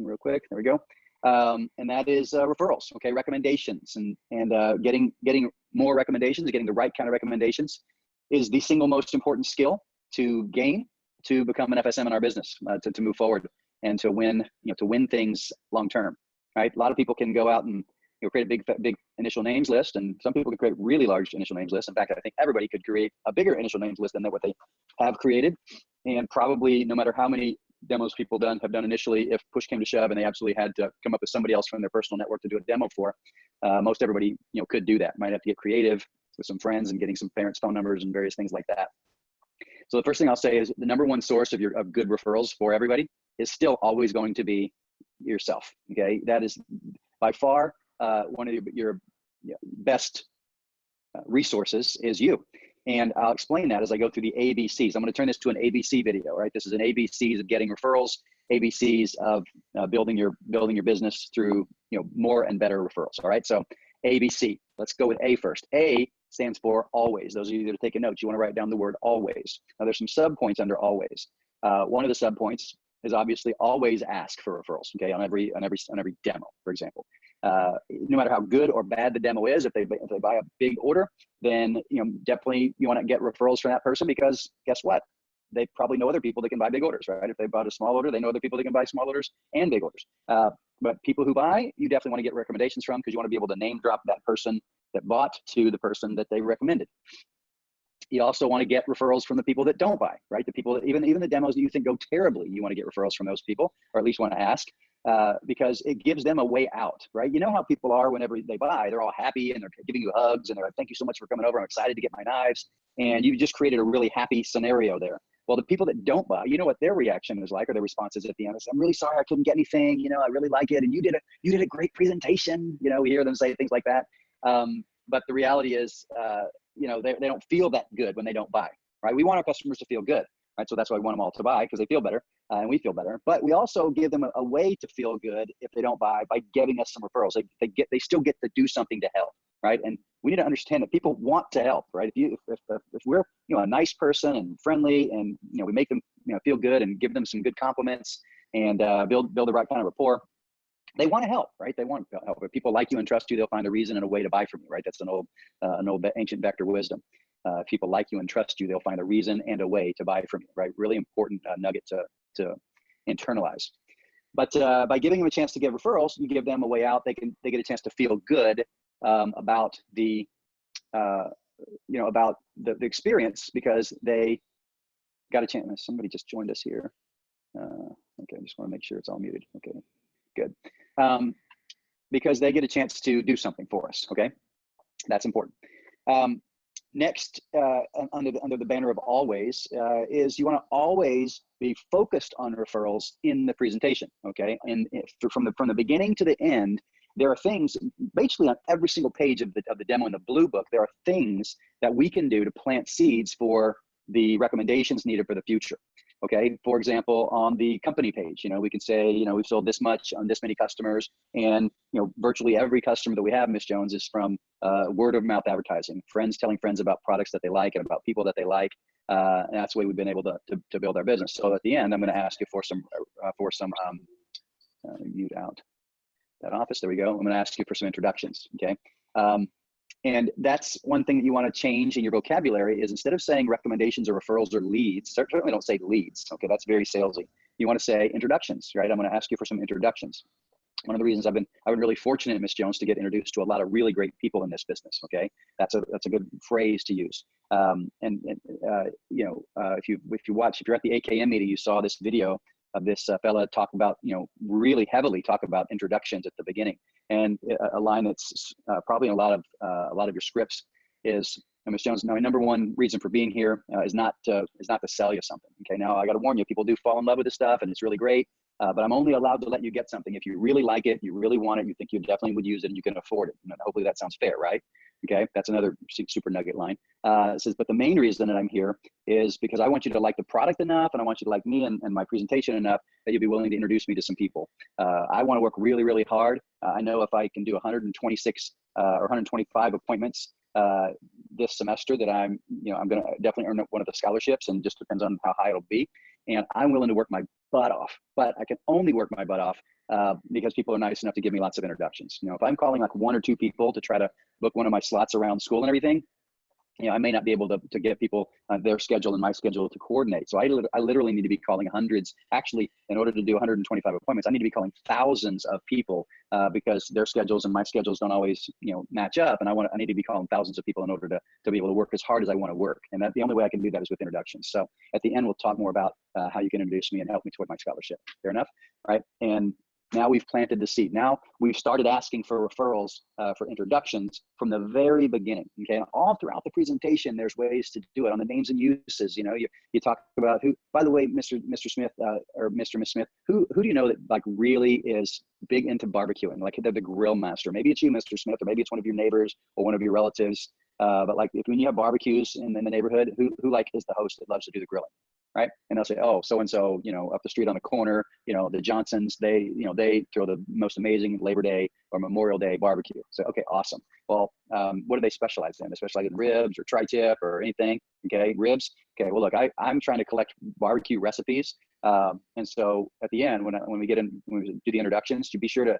real quick. There we go. And that is referrals, okay, recommendations, and getting more recommendations, getting the right kind of recommendations is the single most important skill to gain to become an FSM in our business, to move forward and to win, to win things long term, right? A lot of people can go out and create a big initial names list, and some people can create really large initial names lists. In fact, I think everybody could create a bigger initial names list than what they have created, and probably no matter how many demos people have done initially, if push came to shove and they absolutely had to come up with somebody else from their personal network to do a demo for, most everybody could do that. Might have to get creative with some friends and getting some parents' phone numbers and various things like that. So the first thing I'll say is the number one source of good referrals for everybody is still always going to be yourself. Okay, that is by far one of your best resources is you. And I'll explain that as I go through the ABCs. I'm going to turn this to an ABC video, right? This is an ABCs of getting referrals, ABCs of building your business through more and better referrals. All right, so ABC. Let's go with A first. A stands for always. Those of you that are taking notes, you want to write down the word always. Now there's some sub points under always. One of the sub points is obviously always ask for referrals. Okay, on every demo, for example. No matter how good or bad the demo is, if they buy a big order, then definitely you want to get referrals from that person, because guess what? They probably know other people that can buy big orders, right? If they bought a small order, they know other people that can buy small orders and big orders. But people who buy, you definitely want to get recommendations from, because you want to be able to name drop that person that bought to the person that they recommended. You also want to get referrals from the people that don't buy, right? The people that even the demos that you think go terribly, you want to get referrals from those people, or at least want to ask, because it gives them a way out, right? You know how people are whenever they buy, they're all happy and they're giving you hugs and they're like, thank you so much for coming over. I'm excited to get my knives. And you just created a really happy scenario there. Well, the people that don't buy, you know what their reaction is like, or their response is at the end is, I'm really sorry I couldn't get anything. I really like it. And you did a great presentation. We hear them say things like that. But the reality is, they don't feel that good when they don't buy, right? We want our customers to feel good, right? So that's why we want them all to buy, because they feel better and we feel better. But we also give them a way to feel good if they don't buy by giving us some referrals. They still get to do something to help, right? And we need to understand that people want to help, right? If we're a nice person and friendly, and we make them feel good and give them some good compliments and build the right kind of rapport, they want to help, right? They want to help. If people like you and trust you, they'll find a reason and a way to buy from you, right? That's an old ancient vector wisdom. If people like you and trust you, they'll find a reason and a way to buy from you, right? Really important nugget to internalize. But by giving them a chance to get referrals, you give them a way out. They get a chance to feel good about the experience, because they got a chance. Somebody just joined us here. Okay, I just want to make sure it's all muted. Okay, good. Because they get a chance to do something for us. Okay, that's important. Next, under the banner of always, is you want to always be focused on referrals in the presentation. Okay, and from the beginning to the end, there are things basically on every single page of the demo in the blue book. There are things that we can do to plant seeds for the recommendations needed for the future. Okay, for example, on the company page, we can say, we've sold this much on this many customers, and virtually every customer that we have, Ms. Jones, is from word of mouth advertising, friends telling friends about products that they like and about people that they like, and that's the way we've been able to build our business. So at the end, I'm going to ask you for some mute out that office. There we go. I'm going to ask you for some introductions. Okay. And that's one thing that you want to change in your vocabulary, is instead of saying recommendations or referrals or leads, certainly don't say leads. Okay, that's very salesy. You want to say introductions, right? I'm going to ask you for some introductions. One of the reasons I've been really fortunate, Ms. Jones, to get introduced to a lot of really great people in this business. Okay, that's a good phrase to use. If you're at the AKM meeting, you saw this video of this fella talk about, really heavily talk about introductions at the beginning. And a line that's probably in a lot of your scripts is, Ms. Jones, my number one reason for being here is not to sell you something. Okay, now I got to warn you, people do fall in love with this stuff, and it's really great. But I'm only allowed to let you get something if you really like it, you really want it, you think you definitely would use it, and you can afford it. And hopefully that sounds fair, right? Okay, that's another super nugget line. It says, but the main reason that I'm here is because I want you to like the product enough, and I want you to like me and my presentation enough that you'll be willing to introduce me to some people. I want to work really, really hard. I know if I can do 126 or 125 appointments this semester, that I'm going to definitely earn one of the scholarships, and just depends on how high it'll be. and I'm willing to work my butt off, but I can only work my butt off because people are nice enough to give me lots of introductions. If I'm calling like 1 or 2 people to try to book one of my slots around school and everything, I may not be able to get people their schedule and my schedule to coordinate. So I literally need to be calling hundreds. Actually, in order to do 125 appointments, I need to be calling thousands of people because their schedules and my schedules don't always, match up. And I need to be calling thousands of people in order to be able to work as hard as I want to work. And the only way I can do that is with introductions. So at the end, we'll talk more about how you can introduce me and help me toward my scholarship. Fair enough, right? And now we've planted the seed. Now we've started asking for referrals for introductions from the very beginning. Okay, and all throughout the presentation, there's ways to do it on the names and uses. You talk about who. By the way, Mr. Smith or Mr. Miss Smith, who do you know that like really is big into barbecuing? Like they're the grill master. Maybe it's you, Mr. Smith, or maybe it's one of your neighbors or one of your relatives. But like when you have barbecues in the neighborhood, who like is the host that loves to do the grilling? Right. And they'll say, oh, so-and-so, up the street on the corner, the Johnsons, they throw the most amazing Labor Day or Memorial Day barbecue. So, okay, awesome. Well, what do they specialize in? They specialize in ribs or tri-tip or anything. Okay, ribs. Okay, well, look, I'm trying to collect barbecue recipes. And so at the end, when we do the introductions, you be sure to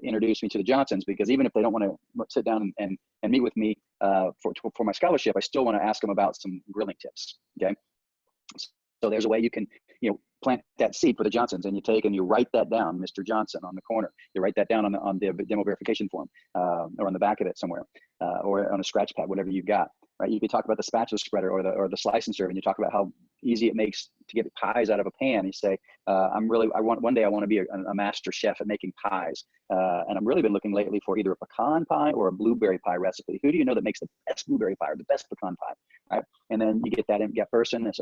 introduce me to the Johnsons, because even if they don't want to sit down and meet with me for my scholarship, I still want to ask them about some grilling tips. Okay. So there's a way you can, plant that seed for the Johnsons, and you take and you write that down, Mr. Johnson, on the corner. You write that down on the demo verification form or on the back of it somewhere or on a scratch pad, whatever you've got. Right? You can talk about the spatula spreader or the slice and serve, and you talk about how easy it makes to get pies out of a pan. You say, one day I want to be a master chef at making pies, and I've really been looking lately for either a pecan pie or a blueberry pie recipe. Who do you know that makes the best blueberry pie or the best pecan pie? Right? And then you get that person. It's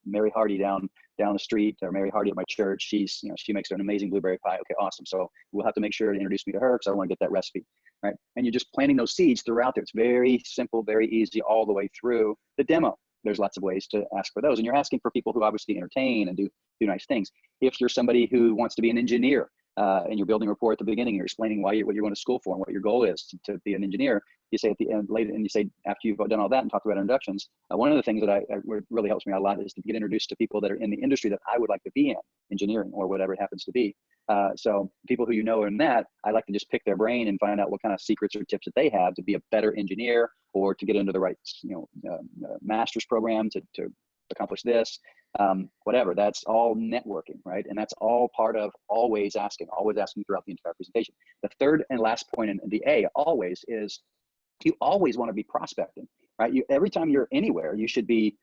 Mary Hardy down the street, or Mary Hardy at my church. She makes an amazing blueberry pie. Okay, awesome. So we'll have to make sure to introduce me to her because I want to get that recipe. Right? And you're just planting those seeds throughout there. It's very simple, very easy, all the way through the demo. There's lots of ways to ask for those. And you're asking for people who obviously entertain and do nice things. If you're somebody who wants to be an engineer and you're building rapport at the beginning, you're explaining what you're going to school for and what your goal is to be an engineer, you say at the end, later, and you say after you've done all that and talked about introductions, one of the things that really helps me a lot is to get introduced to people that are in the industry that I would like to be in, engineering or whatever it happens to be. So people who are in that, I like to just pick their brain and find out what kind of secrets or tips that they have to be a better engineer or to get into the right master's program to accomplish this, whatever. That's all networking, right? And that's all part of always asking throughout the entire presentation. The third and last point in the A, always, is you always want to be prospecting, right? Every time you're anywhere, you should be,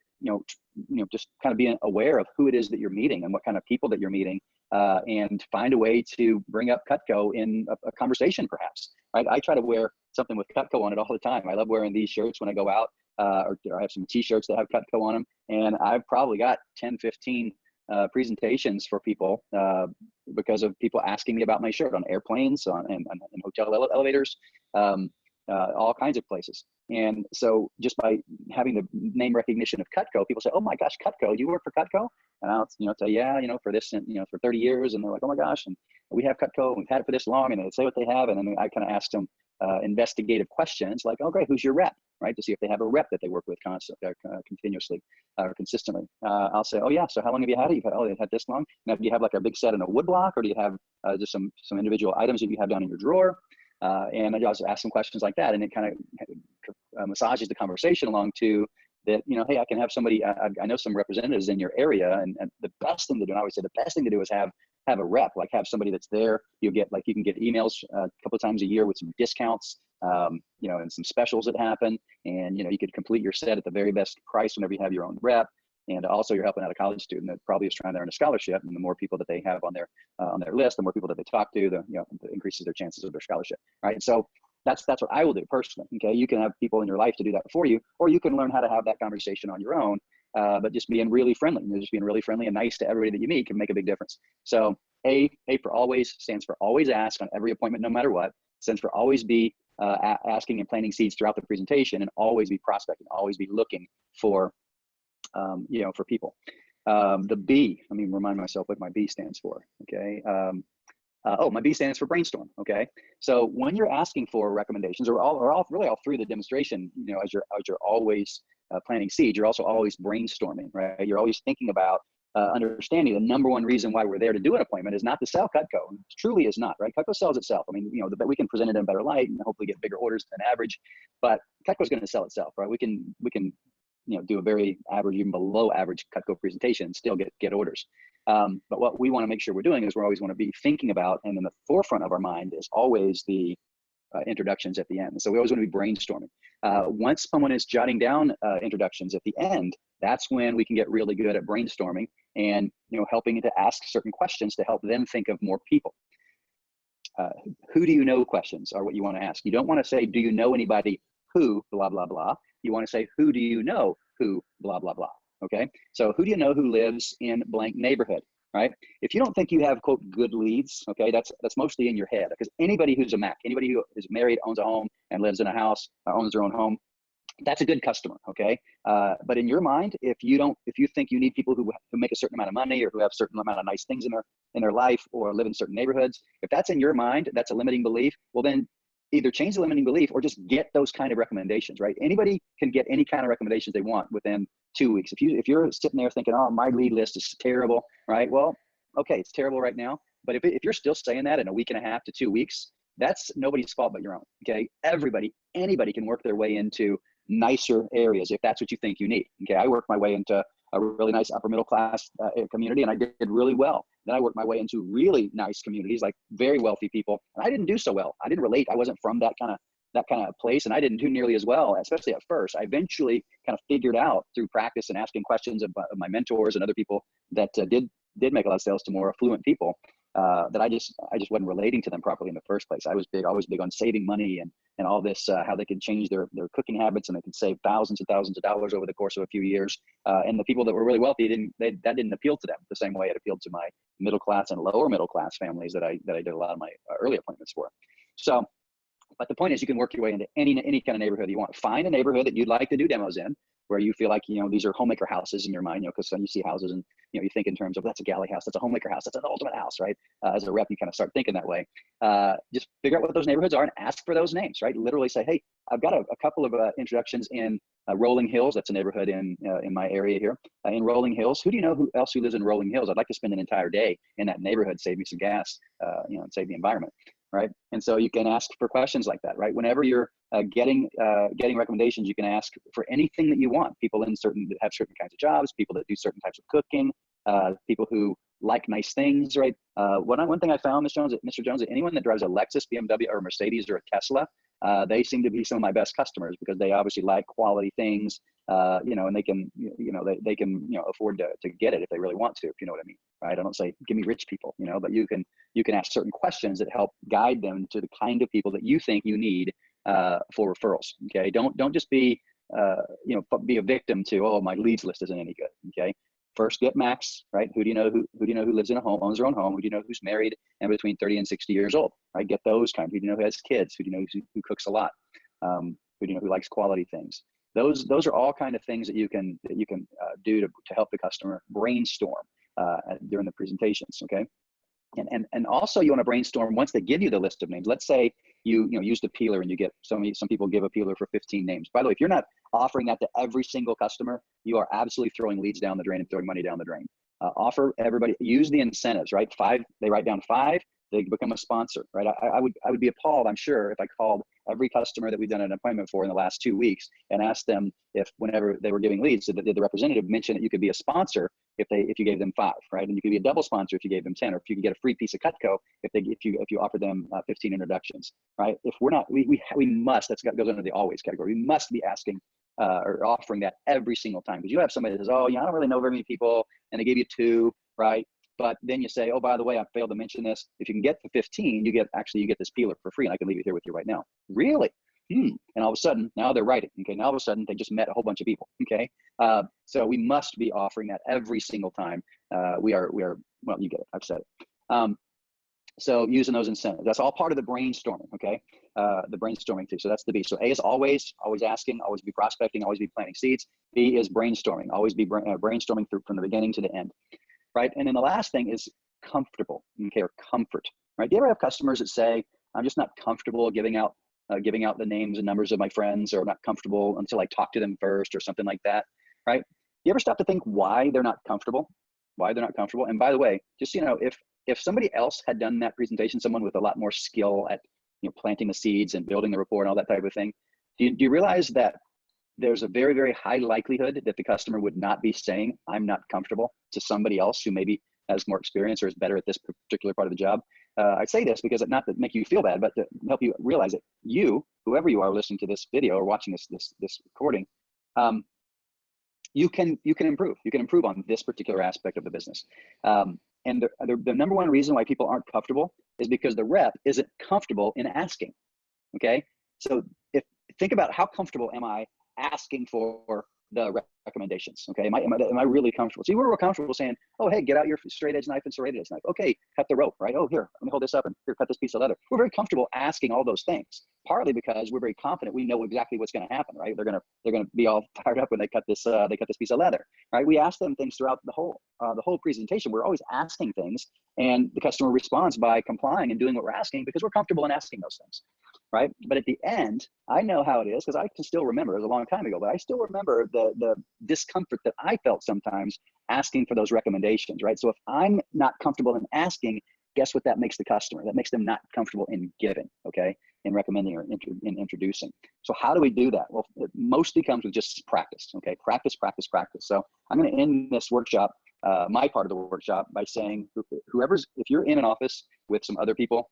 just kind of being aware of who it is that you're meeting and what kind of people that you're meeting, and find a way to bring up Cutco in a conversation, perhaps, right? I try to wear something with Cutco on it all the time. I love wearing these shirts when I go out, or I have some t-shirts that have Cutco on them, and I've probably got 10, 15 presentations for people because of people asking me about my shirt on airplanes, and hotel elevators, all kinds of places. And so just by having the name recognition of Cutco, people say, oh my gosh, Cutco, you work for Cutco? And I'll say, yeah, for this, and, for 30 years. And they're like, oh my gosh, and we have Cutco, and we've had it for this long. And they say what they have. And then I kind of ask them investigative questions like, oh great, who's your rep, right? To see if they have a rep that they work with continuously or consistently. I'll say, oh yeah, so how long have you had it? They've had this long. Now, do you have like a big set in a wood block, or do you have just some individual items that you have down in your drawer? And I just ask some questions like that, and it kind of massages the conversation along to that, hey, I can have somebody, I know some representatives in your area, and the best thing to do, and I always say the best thing to do is have a rep, like have somebody that's there. You can get emails a couple of times a year with some discounts, and some specials that happen, and, you could complete your set at the very best price whenever you have your own rep. And also you're helping out a college student that probably is trying to earn a scholarship. And the more people that they have on their list, the more people that they talk to, the increases their chances of their scholarship. Right. So that's what I will do personally. Okay. You can have people in your life to do that for you, or you can learn how to have that conversation on your own. But just being really friendly, just being really friendly and nice to everybody that you meet can make a big difference. So A for always stands for always ask on every appointment, no matter what. Stands for always be asking and planting seeds throughout the presentation, and always be prospecting, always be looking for for people. The B, let me remind myself what my B stands for. Okay. My B stands for brainstorm. Okay. So when you're asking for recommendations, or all three of the demonstration, as you're always planting seeds, you're also always brainstorming, right? You're always thinking about understanding the number one reason why we're there to do an appointment is not to sell Cutco. It truly is not, right? Cutco sells itself. I mean, we can present it in a better light and hopefully get bigger orders than average, but Cutco's going to sell itself, right? We can do a very average, even below average Cutco presentation and still get orders. But what we want to make sure we're doing is we always want to be thinking about, and in the forefront of our mind is always the introductions at the end. So we always want to be brainstorming. Once someone is jotting down introductions at the end, that's when we can get really good at brainstorming and helping to ask certain questions to help them think of more people. Who do you know questions are what you want to ask. You don't want to say, do you know anybody who blah, blah, blah. You want to say, who do you know who blah, blah, blah. Okay. So who do you know who lives in blank neighborhood, right? If you don't think you have, quote, good leads, okay, that's mostly in your head, because anybody who's a Mac, anybody who is married, owns a home and lives in a house, owns their own home, that's a good customer, okay? But in your mind, if you think you need people who make a certain amount of money or who have a certain amount of nice things in their life or live in certain neighborhoods, if that's in your mind, that's a limiting belief, well then either change the limiting belief or just get those kind of recommendations, right? Anybody can get any kind of recommendations they want within 2 weeks. If you're sitting there thinking, oh, my lead list is terrible, right? Well, okay, it's terrible right now, but if you're still saying that in a week and a half to 2 weeks, that's nobody's fault but your own, okay? Anybody can work their way into nicer areas if that's what you think you need, okay? I worked my way into a really nice upper middle class community, and I did really well. Then I worked my way into really nice communities, like very wealthy people, and I didn't do so well. I didn't relate. I wasn't from that kind of place, and I didn't do nearly as well, especially at first. I eventually kind of figured out through practice and asking questions of my mentors and other people that did make a lot of sales to more affluent people, that I just wasn't relating to them properly in the first place. I was always big on saving money and all this, how they could change their cooking habits and they could save thousands and thousands of dollars over the course of a few years. And the people that were really wealthy that didn't appeal to them the same way it appealed to my middle class and lower middle class families that I did a lot of my early appointments for. So, but the point is, you can work your way into any kind of neighborhood you want. Find a neighborhood that you'd like to do demos in, where you feel like, these are homemaker houses in your mind, because when you see houses and, you think in terms of, that's a galley house, that's a homemaker house, that's an ultimate house, right? As a rep, you kind of start thinking that way. Just figure out what those neighborhoods are and ask for those names, right? Literally say, hey, I've got a couple of introductions in Rolling Hills. That's a neighborhood in my area here. In Rolling Hills, who do you know who lives in Rolling Hills? I'd like to spend an entire day in that neighborhood, save me some gas, and save the environment. Right. And so you can ask for questions like that, right? Whenever you're getting recommendations, you can ask for anything that you want. People that have certain kinds of jobs, people that do certain types of cooking, people who like nice things, right? One thing I found, Mr. Jones, that anyone that drives a Lexus, BMW, or Mercedes, or a Tesla, they seem to be some of my best customers, because they obviously like quality things, and they can, they can, afford to get it if they really want to, if you know what I mean, right? I don't say, give me rich people, but you can ask certain questions that help guide them to the kind of people that you think you need for referrals. Okay. Don't just be, be a victim to, oh, my leads list isn't any good. Okay. First, get max, right? Who do you know who lives in a home, owns their own home? Who do you know who's married and between 30 and 60 years old, right? Get those kind. Who do you know who has kids? Who do you know who cooks a lot? Who do you know who likes quality things? Those are all kind of things that you can do to help the customer brainstorm during the presentations. Okay. And also you want to brainstorm once they give you the list of names. Let's say you used a peeler and you get some people give a peeler for 15 names. By the way, if you're not offering that to every single customer, you are absolutely throwing leads down the drain and throwing money down the drain. Offer everybody, use the incentives, right? 5, they write down 5, they become a sponsor, right? I would be appalled, I'm sure, if I called every customer that we've done an appointment for in the last 2 weeks and asked them if, whenever they were giving leads, did the representative mention that you could be a sponsor if you gave them 5, right? And you could be a double sponsor if you gave them 10, or if you could get a free piece of Cutco if you offer them 15 introductions, right? If we're not, we must, goes under the always category. We must be asking or offering that every single time, because you have somebody that says, oh, I don't really know very many people, and they give you 2, right? But then you say, oh, by the way, I failed to mention this. If you can get to 15, you get this peeler for free, and I can leave it here with you right now. Really? And all of a sudden, now they're writing. Okay, now all of a sudden, they just met a whole bunch of people. Okay, so we must be offering that every single time. We are. Well, you get it. I've said it. So using those incentives, that's all part of the brainstorming. Okay, the brainstorming too. So that's the B. So A is always asking, always be prospecting, always be planting seeds. B is brainstorming, always be brainstorming from the beginning to the end. Right. And then the last thing is comfortable, okay, or comfort, right? Do you ever have customers that say, I'm just not comfortable giving out giving out the names and numbers of my friends, or not comfortable until I talk to them first or something like that, right? You ever stop to think why they're not comfortable? Why they're not comfortable? And by the way, just, if somebody else had done that presentation, someone with a lot more skill at, planting the seeds and building the rapport and all that type of thing, do you realize that there's a very, very high likelihood that the customer would not be saying, I'm not comfortable, to somebody else who maybe has more experience or is better at this particular part of the job? I say this because not to make you feel bad, but to help you realize that you, whoever you are listening to this video or watching this recording, you can improve. You can improve on this particular aspect of the business. And the number one reason why people aren't comfortable is because the rep isn't comfortable in asking. Okay, so think about how comfortable am I asking for the recommendations. Okay, am I really comfortable? See, we're comfortable saying, oh, hey, get out your straight edge knife and serrated edge knife. Okay, cut the rope, right? Oh, here, let me hold this up, and here, cut this piece of leather. We're very comfortable asking all those things, partly because we're very confident we know exactly what's going to happen, right? They're gonna be all fired up when they cut this piece of leather, right? We ask them things throughout the whole presentation. We're always asking things, and the customer responds by complying and doing what we're asking because we're comfortable in asking those things, right? But at the end, I know how it is because I can still remember. It was a long time ago, but I still remember the discomfort that I felt sometimes asking for those recommendations, right? So if I'm not comfortable in asking, guess what that makes the customer? That makes them not comfortable in giving, okay? In recommending or in introducing. So how do we do that? Well, it mostly comes with just practice, okay? Practice, practice, practice. So I'm going to end this workshop, my part of the workshop, by saying, if you're in an office with some other people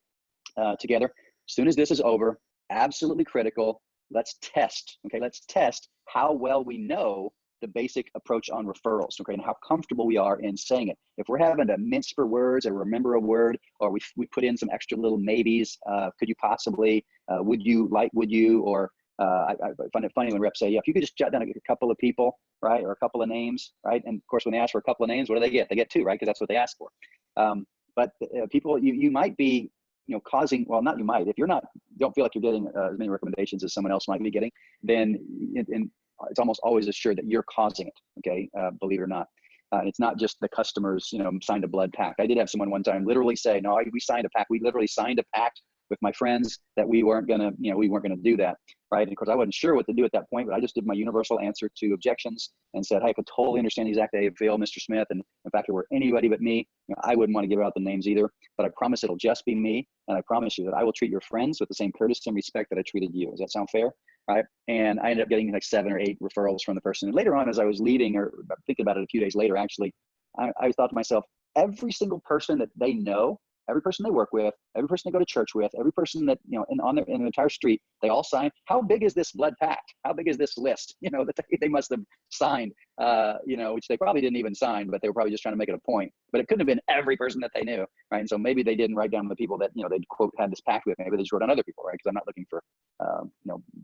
together, as soon as this is over, absolutely critical, let's test, okay? Let's test how well we know the basic approach on referrals, okay, and how comfortable we are in saying it. If we're having to mince for words or remember a word, or we put in some extra little maybes, could you possibly, would you, or I find it funny when reps say, yeah, if you could just jot down a couple of people, right, or a couple of names, right? And of course, when they ask for a couple of names, what do they get? They get two, right? Because that's what they ask for. But people, you might be, causing, well, not you might, if you're not, don't feel like you're getting as many recommendations as someone else might be getting, then it's almost always assured that you're causing it, okay, believe it or not. It's not just the customers, signed a blood pact. I did have someone one time literally say, no, we signed a pact. We literally signed a pact with my friends that we weren't gonna do that, right? And of course, I wasn't sure what to do at that point, but I just did my universal answer to objections and said, hey, I could totally understand the exact day of feel, Mr. Smith, and in fact, if it were anybody but me, I wouldn't want to give out the names either, but I promise it'll just be me, and I promise you that I will treat your friends with the same courtesy and respect that I treated you. Does that sound fair? Right? And I ended up getting like 7 or 8 referrals from the person. And later on, as I was leaving, or thinking about it a few days later, actually, I thought to myself, every single person that they know, every person they work with, every person they go to church with, every person that, in the entire street, they all sign. How big is this blood pact? How big is this list, that they must have signed, which they probably didn't even sign, but they were probably just trying to make it a point. But it couldn't have been every person that they knew, right? And so maybe they didn't write down the people that, they'd quote had this pact with. Maybe they just wrote on other people, right? Because I'm not looking for,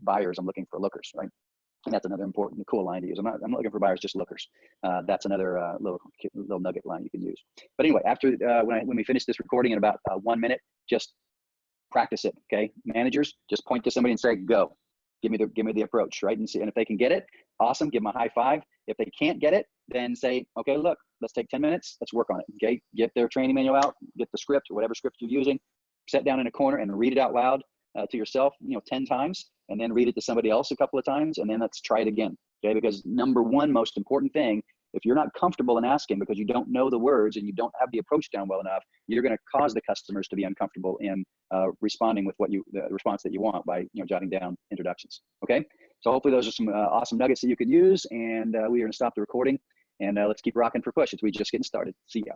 buyers, I'm looking for lookers, right? And that's another important, cool line to use. I'm not looking for buyers, just lookers. That's another little nugget line you can use. But anyway, after when we finish this recording in about 1 minute, just practice it. Okay, managers, just point to somebody and say, "Go, give me the approach," right? And see, and if they can get it, awesome. Give them a high five. If they can't get it, then say, "Okay, look, let's take 10 minutes. Let's work on it." Okay, get their training manual out, get the script, whatever script you're using, sit down in a corner and read it out loud to yourself, 10 times, and then read it to somebody else a couple of times, and then let's try it again. Okay, because number one most important thing, if you're not comfortable in asking because you don't know the words and you don't have the approach down well enough, you're going to cause the customers to be uncomfortable in responding with the response that you want by jotting down introductions. Okay, so hopefully those are some awesome nuggets that you could use, and we are going to stop the recording, and let's keep rocking for push. It's we just getting started. See ya.